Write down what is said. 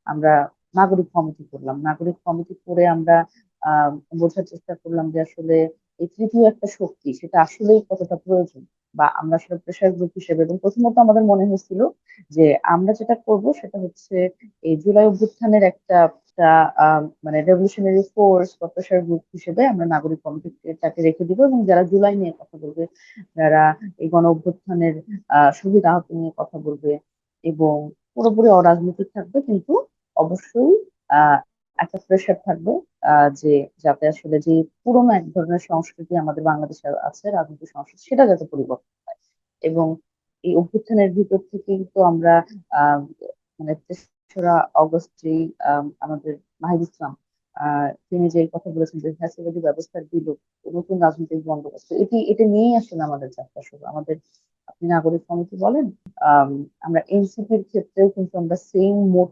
আমরা নাগরিক কমিটি করলাম। নাগরিক কমিটি করে আমরা আহ বোঝার চেষ্টা করলাম যে আসলে এই তৃতীয় একটা শক্তি সেটা আসলেই কতটা প্রয়োজন, বা আমরা আসলে প্রেশার গ্রুপ হিসেবে। এবং প্রথমত আমাদের মনে হয়েছিল যে আমরা যেটা করব সেটা হচ্ছে এই জুলাই অভ্যুত্থানের একটা মানে রেভলিউশনারি ফোর্স বা প্রেশার গ্রুপ হিসেবে আমরা নাগরিক কমিটিটাকে রেখে দিব, এবং যারা জুলাই নিয়ে কথা বলবে, যারা এই গণ অভ্যুত্থানের শহীদ আহত নিয়ে কথা বলবে, এবং পুরোপুরি অরাজনৈতিক থাকবে, কিন্তু অবশ্যই আহ একটা প্রেশার থাকবে যে যাতে আসলে যে পুরোনো এক ধরনের সংস্কৃতি আমাদের বাংলাদেশে আছে, রাজনৈতিক সংস্কৃতি, সেটা যাতে পরিবর্তন হয়। এবং এই অভ্যুত্থানের ভিতর থেকে কিন্তু আমরা আহ মানে ৩রা অগস্ট যেই আমাদের নাহিদ ইসলাম তিনি যে কথা বলেছেন যে ফ্যাসিবাদী ব্যবস্থার বিলোপ, নতুন রাজনৈতিক বন্দোবস্ত, এটা নিয়েই আসলে আমাদের যাত্রা শুরু। আমাদের, আপনি নাগরিক কমিটি বলেন, আহ আমরা এনসিপির ক্ষেত্রেও কিন্তু আমরা সেম মোট